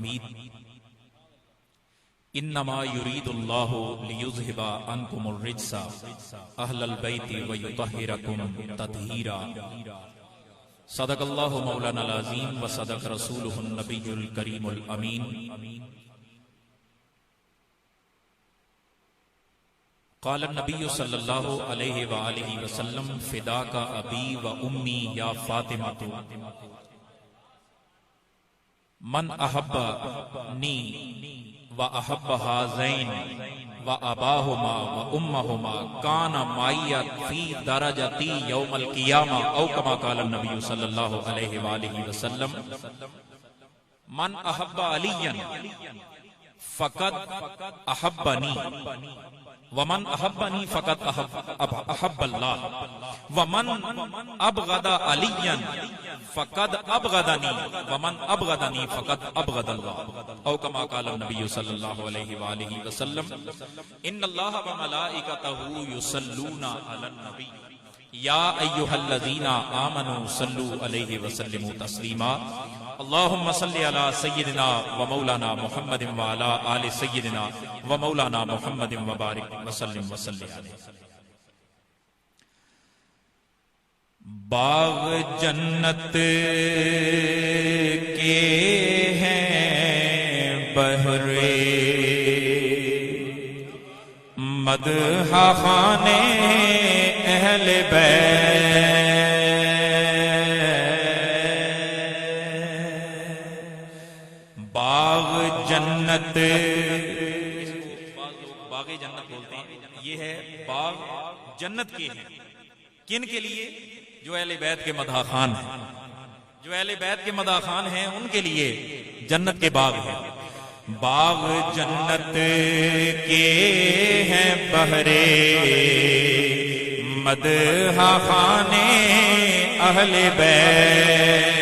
حمید انما یرید اللہ لیذہب عنکم الرجس اہل البیت ویطہرکم تطہیرا صدق اللہ مولانا العظیم وصدق رسولہ النبی الکریم الامین قال النبی صلی اللہ علیہ وآلہ وسلم فداک ابی و امی یا فاطمہ من احبنی و احب ہذین و اباہما و امہما کان معی فی درجتی یوم القیامہ او کما قال النبی صلی اللہ علیہ وآلہ وسلم من احب علی فقد احبنی ومن احبنی فقد احب اللہ ومن ابغض علی فقد ابغضنی ومن ابغضنی فقد ابغض اللہ او کما قال النبی صلی اللہ علیہ وآلہ وسلم ان اللہ وملائکتہ یصلون علی النبی یا ایہا الذین آمنوا صلوا علیہ وسلموا تسلیما اللہم صلی علی سیدنا و مولانا محمد و علی آل سیدنا و مولانا محمد و بارک وسلم وسلم علیہ. باغ جنت کے ہیں بہرے مدح خانے اہل بیت جنت باغ جنت بولتے ہیں. یہ ہے باغ جنت کے ہیں کن کے لیے؟ جو اہل بیت کے مدح خان ہیں. جو اہل بیت کے مدح خان ہیں ان کے لیے جنت کے باغ ہیں. باغ جنت کے ہیں بہرے مدح خانے اہل بیت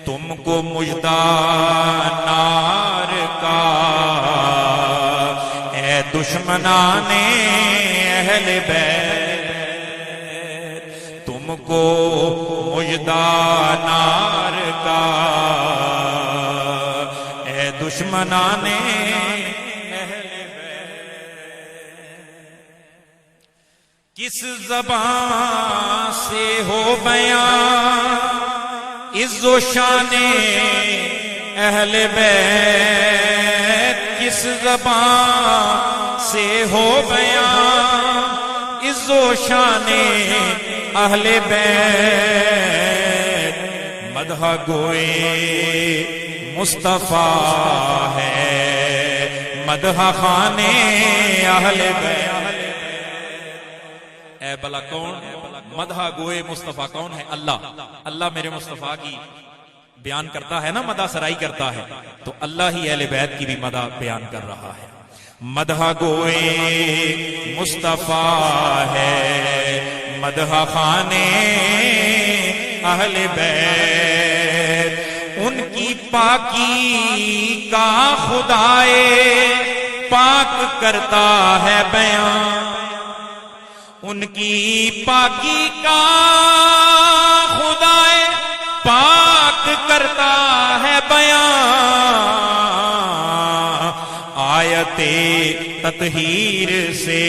تم کو مژدہ نار کا اے دشمنان اہل بیت تم کو مژدہ نار کا اے دشمنان اہل بیت کس زبان سے ہو بیان عز و شان اہل بیت کس زبان سے ہو بیان عز و شان اہل بیت مدح گوئے مصطفیٰ ہے مدح خانے اہل بیت. اے بلا کون مدح گوئے مصطفیٰ کون ہے؟ اللہ. اللہ میرے مصطفیٰ کی بیان کرتا ہے نا، مدح سرائی کرتا ہے، تو اللہ ہی اہل بیت کی بھی مدح بیان کر رہا ہے. مدح گوئے مصطفیٰ ہے مدح خانے اہل بیت ان کی پاکی کا خدائے پاک کرتا ہے بیان ان کی پاکی کا خدائے پاک کرتا ہے بیان آیت تطہیر سے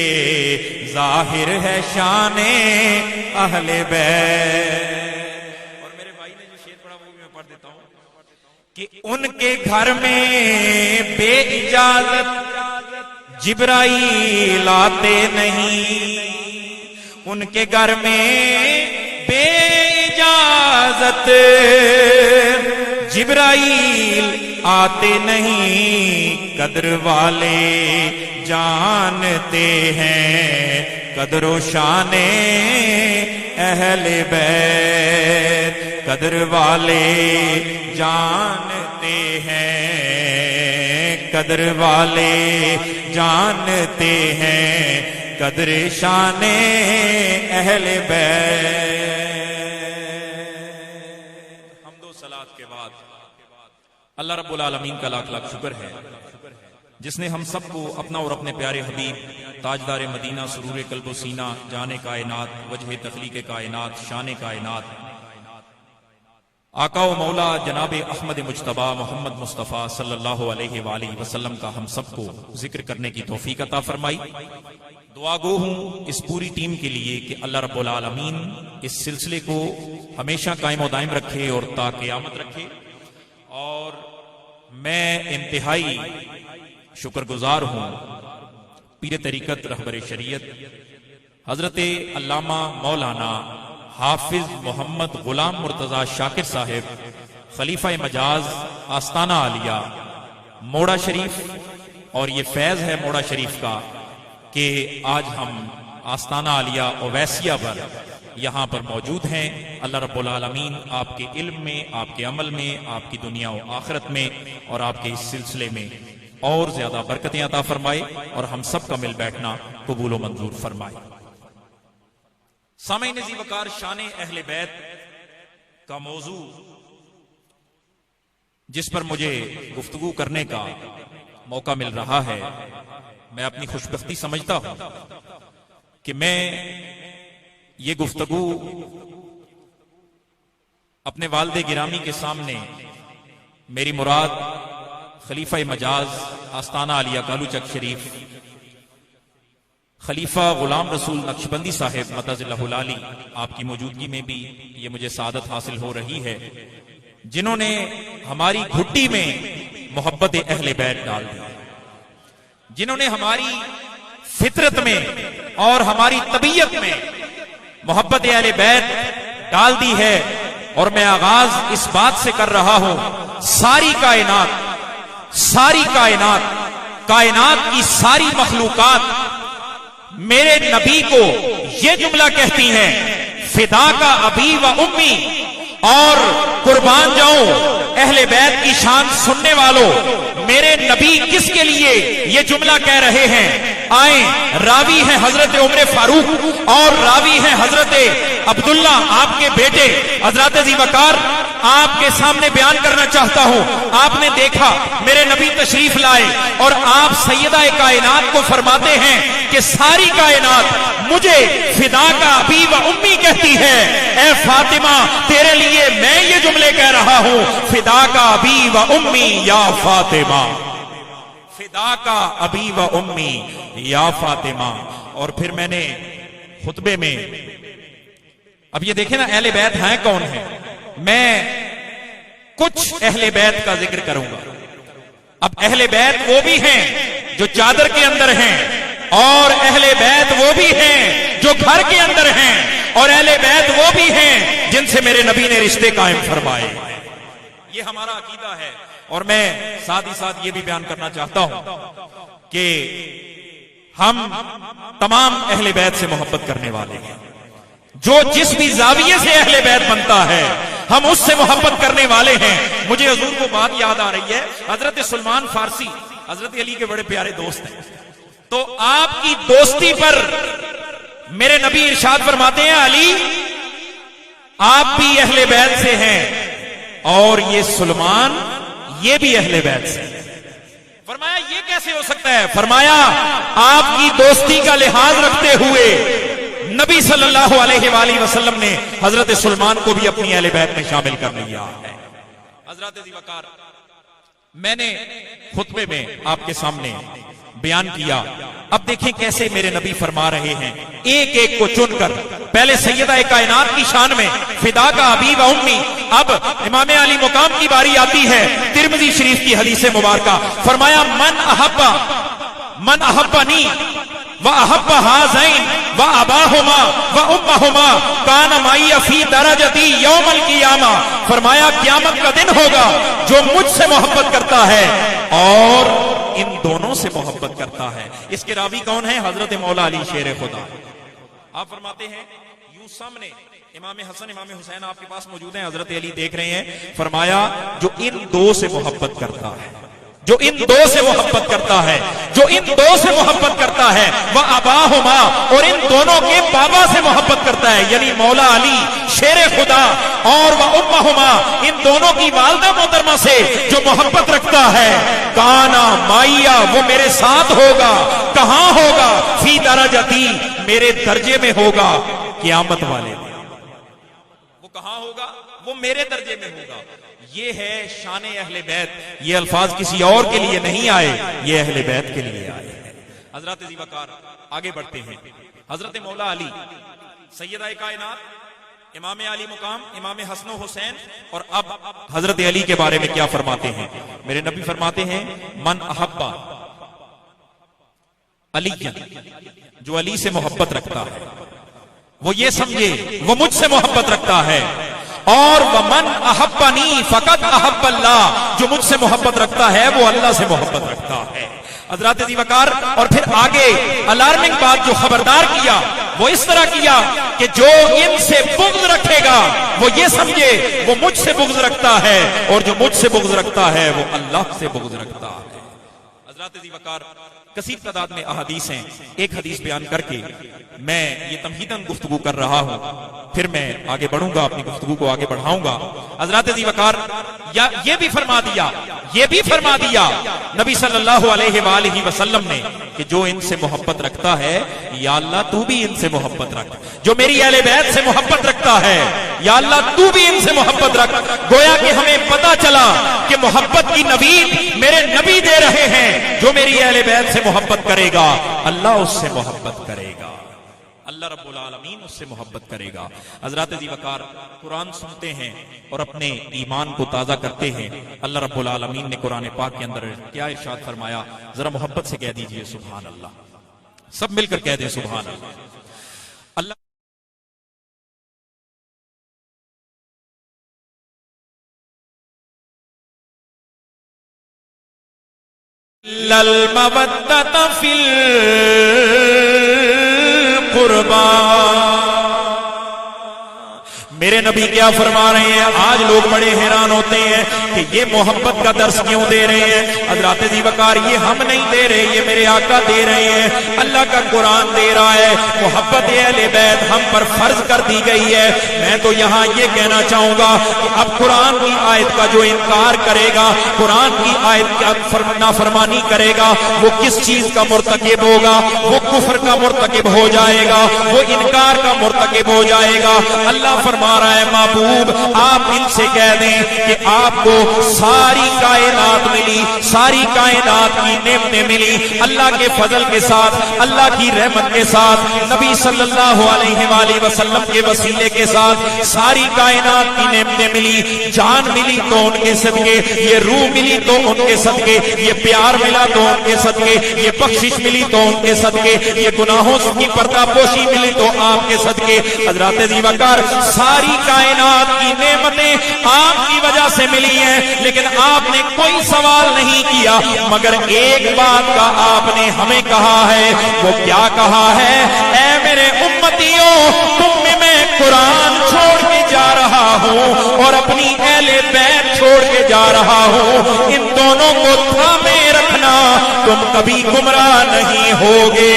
ظاہر ہے شان اہل بیت. اور میرے بھائی نے جو شعر پڑھا وہ بھی میں پڑھ دیتا ہوں کہ ان کے گھر میں بے اجازت جبرائیل آتے نہیں ان کے گھر میں بے اجازت جبرائیل آتے نہیں قدر والے جانتے ہیں قدر و شان اہل بیت قدر والے جانتے ہیں قدر والے جانتے ہیں قدر شان اہل بیت. حمد و صلات کے بعد اللہ رب العالمین کا لاکھ لاکھ شکر ہے جس نے ہم سب کو اپنا اور اپنے پیارے حبیب تاجدار مدینہ سرور قلب و سینہ جان کائنات وجہ تخلیق کائنات شان کائنات آقا و مولا جناب احمد مجتبی محمد مصطفیٰ صلی اللہ علیہ وآلہ وسلم کا ہم سب کو ذکر کرنے کی توفیق عطا فرمائی۔ دعا گو ہوں اس پوری ٹیم کے لیے کہ اللہ رب العالمین اس سلسلے کو ہمیشہ قائم و دائم رکھے اور تا قیامت رکھے۔ اور میں انتہائی شکر گزار ہوں پیر طریقت رہبر شریعت حضرت علامہ مولانا حافظ محمد غلام مرتضی شاکر صاحب خلیفہ مجاز آستانہ عالیہ موڑا شریف، اور یہ فیض ہے موڑا شریف کا کہ آج ہم آستانہ عالیہ اویسیہ پر یہاں پر موجود ہیں۔ اللہ رب العالمین آپ کے علم میں، آپ کے عمل میں، آپ کی دنیا و آخرت میں اور آپ کے اس سلسلے میں اور زیادہ برکتیں عطا فرمائے اور ہم سب کا مل بیٹھنا قبول و منظور فرمائے۔ سامعین عزیز وقار، شان اہل بیت کا موضوع جس پر مجھے گفتگو کرنے کا موقع مل رہا ہے، میں اپنی خوشبختی سمجھتا ہوں کہ میں یہ گفتگو اپنے والد گرامی کے سامنے، میری مراد خلیفہ مجاز آستانہ عالیہ کالو چک شریف خلیفہ غلام رسول نقشبندی صاحب مدد اللہ العالی، آپ کی موجودگی میں بھی یہ مجھے سعادت حاصل ہو رہی ہے، جنہوں نے ہماری گھٹی میں محبت اہل بیت ڈال دی، جنہوں نے ہماری فطرت میں اور ہماری طبیعت میں محبت اہل بیت ڈال دی ہے۔ اور میں آغاز اس بات سے کر رہا ہوں، ساری کائنات کی ساری مخلوقات میرے نبی کو یہ جملہ کہتی ہیں، فدا کا ابی و امی، اور قربان جاؤں اہل بیت کی شان سننے والوں، میرے نبی کس کے لیے یہ جملہ کہہ رہے ہیں؟ آئیں، راوی ہیں حضرت عمر فاروق اور راوی ہیں حضرت عبداللہ آپ کے بیٹے۔ حضرات ذی وقار، آپ کے سامنے بیان کرنا چاہتا ہوں، آپ نے دیکھا میرے نبی تشریف لائے اور آپ سیدہ کائنات کو فرماتے ہیں کہ ساری کائنات مجھے فدا کا ابی و امی کہتی ہے۔ اے فاطمہ، تیرے لیے میں یہ جملے کہہ رہا ہوں، فدا کا ابی و امی یا فاطمہ، فدا کا ابی و امی یا فاطمہ۔ اور پھر میں نے خطبے میں، اب یہ دیکھیں نا اہل بیت ہیں کون ہیں، میں کچھ اہل بیت کا ذکر کروں گا۔ اب اہل بیت وہ بھی ہیں جو چادر کے اندر ہیں، اور اہل بیت وہ بھی ہیں جو گھر کے اندر ہیں، اور اہل بیت وہ بھی ہیں جن سے میرے نبی نے رشتے قائم فرمائے۔ یہ ہمارا عقیدہ ہے۔ اور میں ساتھ ہی ساتھ یہ بھی بیان کرنا چاہتا ہوں کہ ہم تمام اہل بیت سے محبت کرنے والے ہیں، جو جس بھی زاویے سے اہل بیت بنتا ہے ہم اس سے محبت کرنے والے ہیں۔ مجھے حضور کو بات یاد آ رہی ہے، حضرت سلمان فارسی حضرت علی کے بڑے پیارے دوست ہیں، تو آپ کی دوستی پر میرے نبی ارشاد فرماتے ہیں، علی آپ بھی اہل بیت سے ہیں اور یہ سلمان یہ بھی اہل بیت سے۔ فرمایا یہ کیسے ہو سکتا ہے؟ فرمایا آپ کی دوستی کا لحاظ رکھتے ہوئے نبی صلی اللہ علیہ وآلہ وسلم نے حضرت سلمان کو بھی اپنی اہل بیت میں شامل کر لیا ہے۔ حضرات ذی وقار، میں نے خطبے میں آپ کے سامنے بیان کیا، اب دیکھیں کیسے میرے نبی فرما رہے ہیں ایک ایک کو چن کر۔ پہلے سیدہ کائنات کی شان میں فدا کا ابی و امی، اب امام علی مقام کی باری آتی ہے۔ ترمذی شریف کی حدیث مبارکہ، فرمایا من احبنی وَأَحَبَّ هَذَيْنِ وَأَبَاهُمَا وَأُمَّهُمَا كَانَ مَعِيَ فِي دَرَجَتِي يَوْمَ الْقِيَامَةِ۔ فرمایا قیامت کا دن ہوگا، جو مجھ سے محبت کرتا ہے اور ان دونوں سے محبت کرتا ہے۔ اس کے راوی کون ہیں؟ حضرت مولا علی شیر خدا۔ آپ فرماتے ہیں یوں سامنے امام حسن امام حسین آپ کے پاس موجود ہیں، حضرت علی دیکھ رہے ہیں، فرمایا جو ان دو سے محبت کرتا ہے، جو ان دو سے محبت کرتا ہے، جو ان دو سے محبت کرتا ہے، وہ اباہما، اور ان دونوں کے بابا سے محبت کرتا ہے، یعنی مولا علی شیر خدا، اور وہ امہما، ان دونوں کی والدہ محترمہ سے جو محبت رکھتا ہے، کانا مائیا، وہ میرے ساتھ ہوگا۔ کہاں ہوگا؟ فی درجتی، میرے درجے میں ہوگا قیامت والے دن۔ وہ کہاں ہوگا؟ وہ میرے درجے میں ہوگا. یہ ہے شان اہل بیت. یہ الفاظ کسی اور کے لیے نہیں آئے, یہ اہل بیت کے لیے آئے ہیں. حضرات ذی وقار آگے بڑھتے ہیں. حضرت مولا علی سیدہ کائنات امام علی مقام امام حسن و حسین, اور اب حضرت علی کے بارے میں کیا فرماتے ہیں. میرے نبی فرماتے ہیں من احبا علی, جو علی سے محبت رکھتا ہے وہ یہ سمجھے وہ مجھ سے محبت رکھتا ہے, اور ومن احبنی فقط احب اللہ, جو مجھ سے محبت رکھتا ہے وہ اللہ سے محبت رکھتا ہے. حضرات ذی وقار اور پھر آگے الارمنگ بات جو خبردار کیا وہ اس طرح کیا کہ جو ان سے بغض رکھے گا وہ یہ سمجھے وہ مجھ سے بغض رکھتا ہے, اور جو مجھ سے بغض رکھتا ہے وہ اللہ سے بغض رکھتا ہے. حضرات ذی وقار کثیر تعداد میں احادیث ہیں. ایک حدیث بیان کر کے میں یہ تمہیداً گفتگو کر رہا ہوں, پھر میں آگے بڑھوں گا, اپنی گفتگو کو آگے بڑھاؤں گا. حضرات ذی وقار یہ بھی فرما دیا نبی صلی اللہ علیہ وآلہ وسلم نے کہ جو ان سے محبت رکھتا ہے یا اللہ تو بھی ان سے محبت رکھ, جو میری اہل بیت سے محبت رکھتا ہے یا اللہ تو بھی ان سے محبت رکھ. گویا کہ ہمیں پتا چلا کہ محبت کی نوید میرے نبی دے رہے ہیں. جو میری اہل بیت سے محبت کرے گا اللہ اس سے محبت کرے گا, اللہ رب العالمین اس سے محبت کرے گا. حضرات ذی وقار قرآن سنتے ہیں اور اپنے ایمان کو تازہ کرتے ہیں. اللہ رب العالمین نے قرآن پاک کے اندر کیا ارشاد فرمایا, ذرا محبت سے کہہ دیجئے سبحان اللہ. سب مل کر کہہ دیں سبحان اللہ. اللہ للمودۃ فی القربى. میرے نبی کیا فرما رہے ہیں؟ آج لوگ بڑے حیران ہوتے ہیں کہ یہ محبت کا درس کیوں دے رہے ہیں. حضرات ذی وقار یہ ہم نہیں دے رہے, یہ میرے آقا دے رہے ہیں, اللہ کا قرآن دے رہا ہے. محبت اہل بیت ہم پر فرض کر دی گئی ہے. میں تو یہاں یہ کہنا چاہوں گا کہ اب قرآن کی آیت کا جو انکار کرے گا, قرآن کی آیت کا نافرمانی کرے گا, وہ کس چیز کا مرتکب ہوگا؟ وہ کفر کا مرتکب ہو جائے گا, وہ انکار کا مرتکب ہو جائے گا. اللہ فرما رہا ہے محبوب آپ ان سے کہہ دیں کہ آپ کو ساری کائنات ملی, ساری کائنات کی نعمتیں ملی, اللہ کے فضل کے ساتھ, اللہ کی رحمت کے ساتھ, نبی صلی اللہ علیہ وآلہ وسلم کے وسیلے کے ساتھ ساری کائنات کی نعمتیں ملی. جان ملی تو ان کے صدقے, یہ روح ملی تو ان کے صدقے, یہ پیار ملا تو ان کے صدقے, یہ بخشش ملی تو ان کے صدقے, یہ گناہوں کی پردہ پوشی ملی تو آپ کے صدقے. حضرات ذی وقار ساری کائنات کی نعمتیں آپ کی وجہ سے ملی ہیں, لیکن آپ نے کوئی سوال نہیں کیا مگر ایک بات کا آپ نے ہمیں کہا ہے. وہ کیا کہا ہے؟ اے میرے امتیوں, تم میں قرآن چھوڑ کے جا رہا ہوں اور اپنی اہل بیت چھوڑ کے جا رہا ہوں, ان دونوں کو تھامے رکھنا, تم کبھی گمراہ نہیں ہوگے,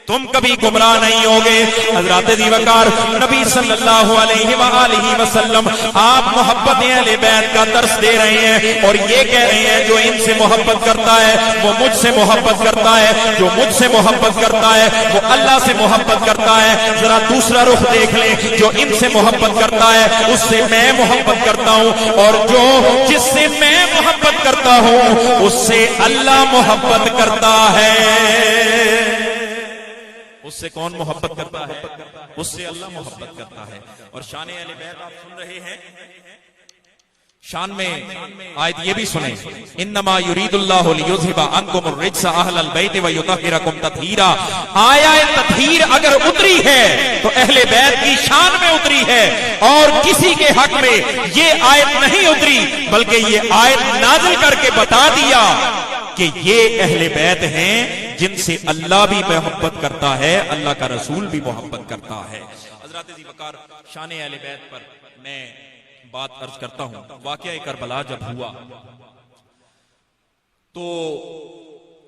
تم کبھی گمراہ نہیں ہوگے. حضرات ذی وقار نبی صلی اللہ علیہ وآلہ وسلم آپ محبت اہل بیت کا درس دے رہے ہیں اور یہ کہہ رہے ہیں جو ان سے محبت کرتا ہے وہ مجھ سے محبت کرتا ہے, جو مجھ سے محبت کرتا ہے وہ اللہ سے محبت کرتا ہے. ذرا دوسرا رخ دیکھ لیں, جو ان سے محبت کرتا ہے اس سے میں محبت کرتا ہوں, اور جو جس سے میں محبت کرتا ہوں اس سے اللہ محبت کرتا ہے. اس سے کون محبت کرتا ہے؟ اس سے اللہ محبت کرتا ہے. اور شان اہل بیت آپ سن رہے ہیں. شان میں آیت یہ بھی سنیں, انما یرید اللہ لیذھب عنکم الرجس اہل البیت ویطہرکم تطہیرا. آیا تطہیر اگر اتری ہے تو اہل بیت کی شان میں اتری ہے, اور کسی کے حق میں یہ آیت نہیں اتری بلکہ یہ آیت نازل کر کے بتا دیا کہ یہ اہل بیت ہیں جن سے اللہ بھی محبت کرتا ہے, اللہ کا رسول بھی محبت کرتا ہے. حضرات ذی وقار شان اہل بیت پر میں بات عرض کرتا ہوں. واقعہ کربلا جب ہوا تو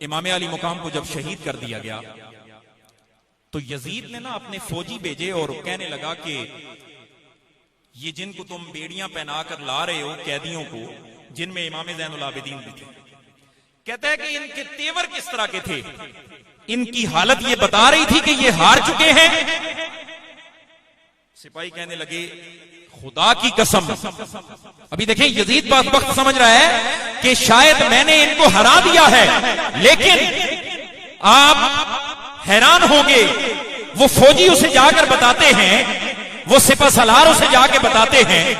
امام علی مقام کو جب شہید کر دیا گیا تو یزید نے نا اپنے فوجی بھیجے اور کہنے لگا کہ یہ جن کو تم بیڑیاں پہنا کر لا رہے ہو قیدیوں کو, جن میں امام زین العابدین بھی تھے, کہتا ہے کہ ان کے تیور کس طرح کے تھے, ان کی حالت یہ بتا رہی تھی کہ یہ ہار چکے ہیں. سپاہی کہنے لگے خدا کی قسم. ابھی دیکھیں یزید بات وقت سمجھ رہا ہے کہ شاید میں نے ان کو ہرا دیا ہے، لیکن آپ حیران ہوں گے، وہ فوجی اسے جا کر بتاتے ہیں، وہ سپہ سالار اسے جا کے بتاتے ہیں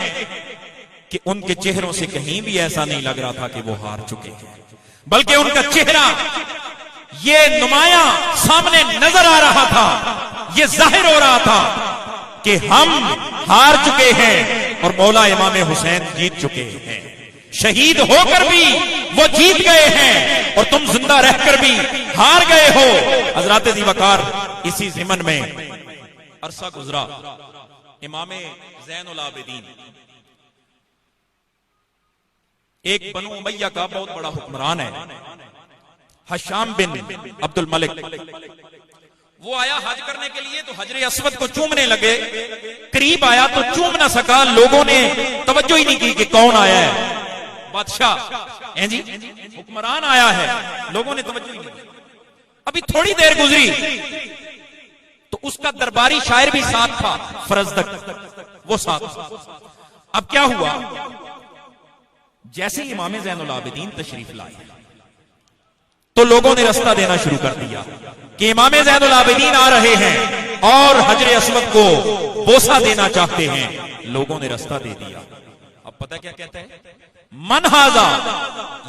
کہ ان کے چہروں سے کہیں بھی ایسا نہیں لگ رہا تھا کہ وہ ہار چکے ہیں، بلکہ ان کا چہرہ یہ نمایاں سامنے نظر آ رہا تھا، یہ ظاہر ہو رہا تھا کہ ہم ہار چکے ہیں اور مولا امام حسین جیت چکے ہیں. شہید ہو کر بھی وہ جیت گئے ہیں اور تم زندہ رہ کر بھی ہار گئے ہو. حضرات ذی وقار اسی ضمن میں عرصہ گزرا، امام زین العابدین ایک بنو امیہ کا بہت بڑا حکمران ہے، حشام بن عبد الملک. وہ آیا حج کرنے کے لیے تو حجر اسود کو چومنے لگے، قریب آیا تو چوم نہ سکا، لوگوں نے توجہ ہی نہیں کی کہ کون آیا ہے. بادشاہ جی حکمران آیا ہے، لوگوں نے توجہ ہی نہیں کی. ابھی تھوڑی دیر گزری تو اس کا درباری شاعر بھی ساتھ تھا، فرزدق وہ ساتھ تھا. اب کیا ہوا، جیسے امام زین العابدین تشریف لائے تو لوگوں نے رستہ دینا شروع کر دیا کہ امام زین العابدین آ رہے ہیں اور حجر اسود کو بوسہ دینا چاہتے ہیں. لوگوں نے رستہ دے دیا. اب پتہ کیا کہتا ہے، من ہاذا،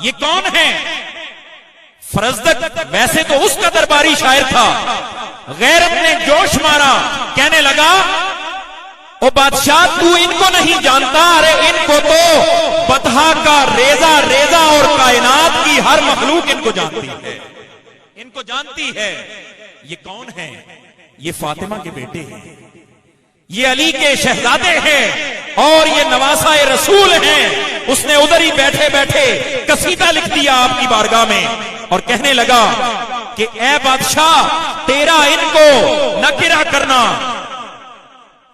یہ کون ہے؟ فرزدق ویسے تو اس کا درباری شاعر تھا، غیرت نے جوش مارا، کہنے لگا او بادشاہ تو ان کو نہیں جانتا، ارے ان کو تو بطحا کا ریزہ ریزہ اور کائنات کی ہر مخلوق ان کو جانتی ہے، ان کو جانتی ہے. یہ کون ہیں؟ یہ فاطمہ کے بیٹے ہیں، یہ علی کے شہزادے ہیں اور یہ نواسہ رسول ہیں. اس نے ادھر ہی بیٹھے بیٹھے قصیدہ لکھ دیا آپ کی بارگاہ میں اور کہنے لگا کہ اے بادشاہ تیرا ان کو نکرہ کرنا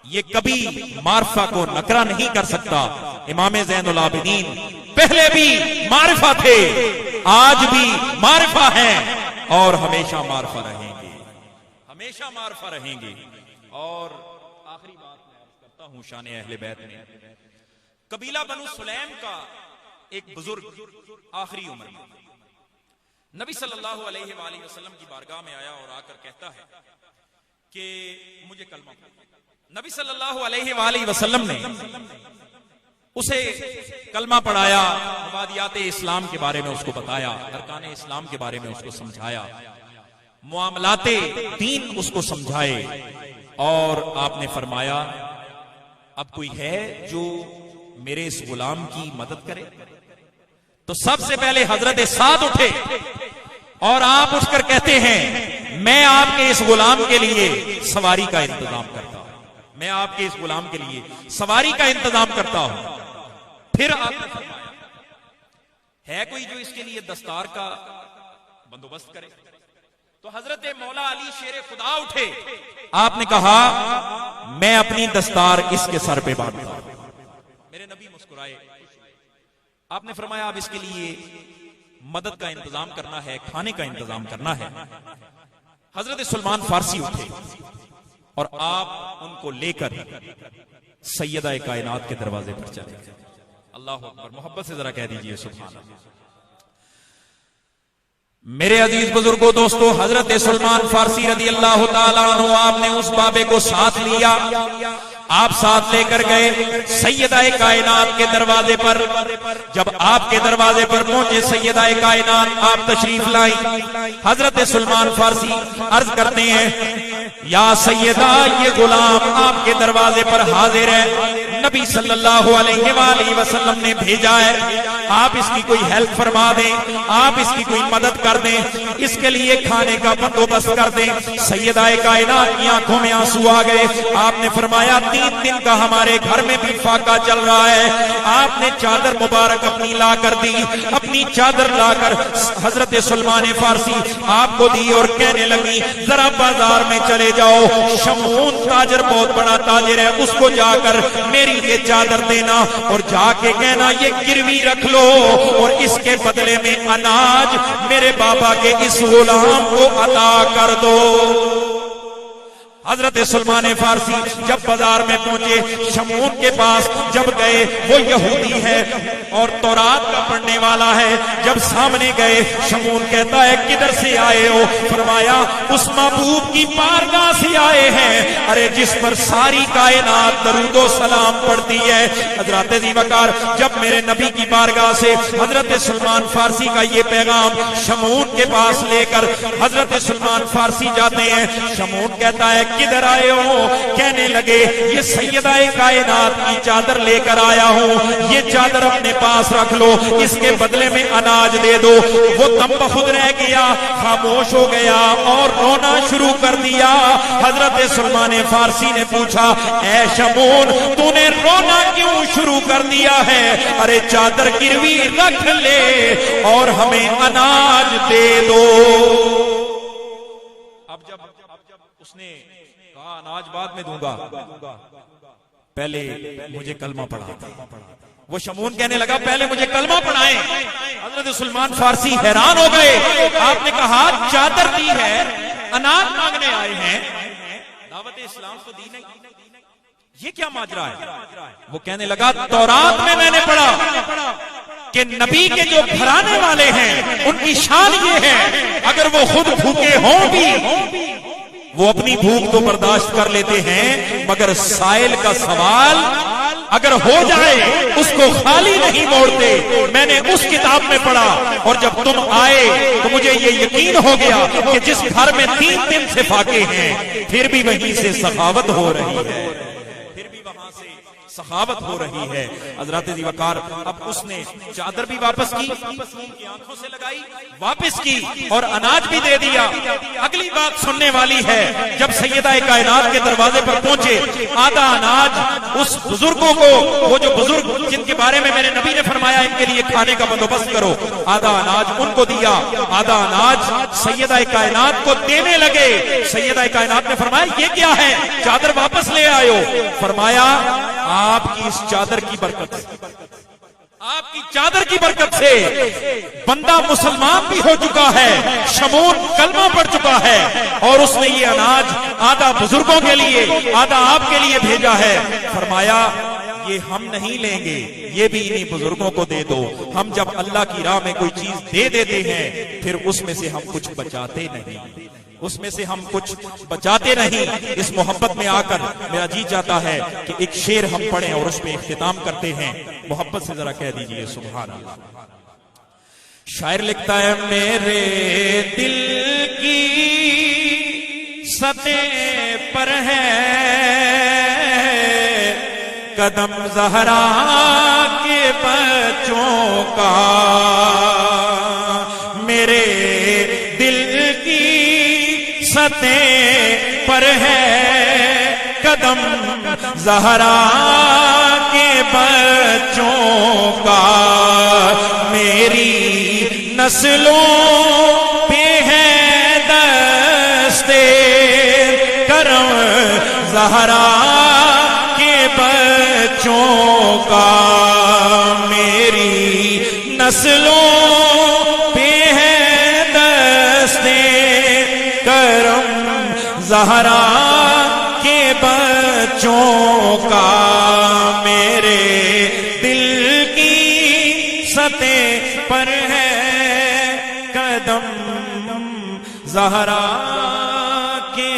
یہ کبھی معرفہ کو نکرہ نہیں کر سکتا. امام زین العابدین پہلے بھی معرفہ تھے، آج بھی معرفہ ہیں اور ہمیشہ معرفہ رہیں گے، ہمیشہ معرفہ رہیں گے. اور آخری بات میں عرض کرتا ہوں شان اہل بیت میں، قبیلہ بنو سلیم کا ایک بزرگ آخری عمر میں نبی صلی اللہ علیہ وآلہ وسلم کی بارگاہ میں آیا اور آ کر کہتا ہے کہ مجھے کلمہ پڑھو. نبی صلی اللہ علیہ وآلہ وسلم نے اسے کلمہ پڑھایا، مبادیات اسلام کے بارے میں اس کو بتایا، ارکان اسلام کے بارے میں اس کو سمجھایا، معاملات دین اس کو سمجھائے، اور آپ نے فرمایا اب کوئی ہے جو میرے اس غلام کی مدد کرے؟ تو سب سے پہلے حضرت سعد اٹھے اور آپ اٹھ کر کہتے ہیں میں آپ کے اس غلام کے لیے سواری کا انتظام کرتا ہوں، میں آپ کے اس غلام کے لیے سواری کا انتظام کرتا ہوں. پھر آپ نے فرمایا ہے کوئی جو اس کے لیے دستار کا بندوبست کرے؟ تو حضرت مولا علی شیر خدا اٹھے، آپ نے کہا میں اپنی دستار اس کے سر پہ باندھتا ہوں. میرے نبی مسکرائے، آپ نے فرمایا اب اس کے لیے مدد کا انتظام کرنا ہے، کھانے کا انتظام کرنا ہے. حضرت سلمان فارسی اٹھے اور آپ ان کو لے کر سیدہ کائنات کے دروازے پر چلے. اللہ اکبر، محبت سے ذرا کہہ دیجئے سبحان اللہ. میرے عزیز بزرگوں دوستو، حضرت سلمان فارسی رضی اللہ تعالیٰ عنہ آپ نے اس بابے کو ساتھ لیا، آپ ساتھ لے کر گئے سیدہ کائنات کے دروازے پر. جب آپ کے دروازے پر پہنچے سیدہ کائنات، آپ تشریف لائیں. حضرت سلمان فارسی عرض کرتے ہیں یا سیدہ یہ غلام آپ کے دروازے پر حاضر ہے، نبی صلی اللہ علیہ وآلہ وسلم نے بھیجا ہے، آپ اس کی کوئی ہیلپ فرما دیں، آپ اس کی کوئی مدد کر دیں، اس کے لیے کھانے کا بندوبست کر دیں. سیدہ کائنات کی آنکھوں میں آنسو آ گئے. آپ نے فرمایا 3 دن کا ہمارے گھر میں بھی فاقہ چل رہا ہے. آپ نے چادر مبارک اپنی لا کر دی، اپنی چادر لا کر حضرت سلمان فارسی آپ کو دی اور کہنے لگی ذرا بازار میں چلے جاؤ، شمعون تاجر بہت بڑا تاجر ہے، اس کو جا کر میری یہ چادر دینا اور جا کے کہنا یہ گروی رکھ لو اور اس کے بدلے میں اناج میرے بابا کے اس غلام کو عطا کر دو. حضرت سلمان فارسی جب بازار میں پہنچے، شمعون کے پاس جب گئے، وہ یہودی ہے اور تورات کا پڑھنے والا ہے، جب سامنے گئے شمعون کہتا ہے کدھر سے آئے ہو؟ فرمایا اس محبوب کی بارگاہ سے آئے ہیں، ارے جس پر ساری کائنات درود و سلام پڑھتی ہے۔ حضرت ذیوقار جب میرے نبی کی بارگاہ سے حضرت سلمان فارسی کا یہ پیغام شمعون کے پاس لے کر حضرت سلمان فارسی جاتے ہیں، شمعون کہتا ہے کدھر آئے ہو؟ کہنے لگے یہ سیدہ کائنات کی چادر لے کر آیا ہوں، یہ چادر اپنے پاس رکھ لو، اس کے بدلے میں اناج دے دو۔ وہ دم بخود رہ گیا، خاموش ہو گیا اور رونا شروع کر دیا۔ حضرت سلمان فارسی نے پوچھا اے شمعون تو نے رونا کیوں شروع کر دیا ہے؟ ارے چادر گروی رکھ لے اور ہمیں اناج دے دو۔ اب جب اس نے کہا اناج بعد میں دوں گا، پہلے مجھے کلمہ پڑھا۔ وہ شمعون کہنے لگا پہلے مجھے کلمہ پڑھائیں۔ حضرت سلمان فارسی حیران ہو گئے، آپ نے کہا چادر دی ہے، اناج مانگنے آئے ہیں، دعوت اسلام کو دی نہیں، یہ کیا ماجرا ہے؟ وہ کہنے لگا تورات میں نے پڑھا کہ نبی کے جو گھرانے والے ہیں ان کی شان یہ ہے اگر وہ خود بھوکے ہوں بھی وہ اپنی بھوک تو برداشت کر لیتے ہیں، مگر سائل کا سوال اگر ہو جائے اس کو خالی نہیں موڑتے۔ میں نے اس کتاب میں پڑھا اور جب تم آئے تو مجھے یہ یقین ہو گیا کہ جس گھر میں 3 دن سے فاقے ہیں پھر بھی وہیں سے سخاوت ہو رہی ہے، پھر بھی وہاں سے سخاوت ہو رہی ہے۔ حضرت ذیوقار اب اس نے چادر بھی واپس کی، کی آنکھوں سے لگائی، واپس کی اور اناج بھی دے دیا۔ اگلی بات سننے والی ہے، جب سیدہ کائنات کے دروازے پر پہنچے، آدھا اناج اس بزرگوں کو، وہ جو بزرگ جن کے بارے میں میرے نبی نے فرمایا ان کے لیے کھانے کا بندوبست کرو، آدھا اناج ان کو دیا، آدھا اناج سیدہ کائنات کو دینے لگے۔ سیدہ کائنات نے فرمایا یہ کیا ہے؟ چادر واپس لے آئے ہو؟ فرمایا آپ کی اس چادر کی برکت سے، آپ کی چادر کی برکت سے بندہ مسلمان بھی ہو چکا ہے، شمعون کلمہ پڑھ چکا ہے اور اس نے یہ اناج آدھا بزرگوں کے لیے آدھا آپ کے لیے بھیجا ہے۔ فرمایا یہ ہم نہیں لیں گے، یہ بھی انہی بزرگوں کو دے دو۔ ہم جب اللہ کی راہ میں کوئی چیز دے دیتے ہیں پھر اس میں سے ہم کچھ بچاتے نہیں، اس میں سے ہم کچھ بچاتے نہیں۔ اس محبت میں آ کر میرا جی چاہتا ہے کہ ایک شعر ہم پڑھیں اور اس پہ اختتام کرتے ہیں، محبت سے ذرا کہہ دیجئے سبحان اللہ۔ شاعر لکھتا ہے میرے دل کی سطح پر ہے قدم زہرا کے بچوں کا، میرے دل کی سطح پر ہے قدم زہرا کے بچوں کا، میری نسلوں پہ ہے دستے کرم زہرا کے بچوں کا، میری نسلوں پہ ہے دستے کرم زہرا کے بچوں کا، میرے دل کی سطح پر ہے قدم زہرا کے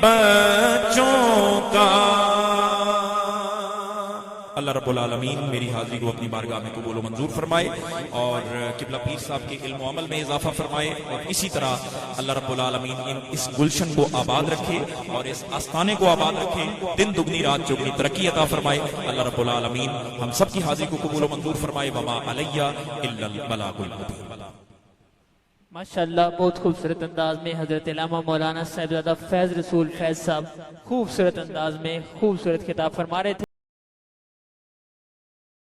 بچوں کا۔ اللہ رب العالمین میری حاضری کو اپنی بارگاہ میں قبول و منظور فرمائے اور قبلہ پیر صاحب کے علم و عمل میں اضافہ فرمائے، اور اسی طرح اللہ رب العالمین اس گلشن کو آباد رکھے اور اس آستانے کو آباد رکھے، دن دگنی رات چوگنی ترقی عطا فرمائے۔ اللہ رب العالمین ہم سب کی حاضری کو قبول و منظور فرمائے۔ وما علیہ الا البلاغ المبین۔ ماشاءاللہ بہت خوبصورت انداز میں حضرت علامہ مولانا صاحبزادہ فیض رسول فیض صاحب خوبصورت انداز میں خوبصورت خطاب فرما رہے تھے۔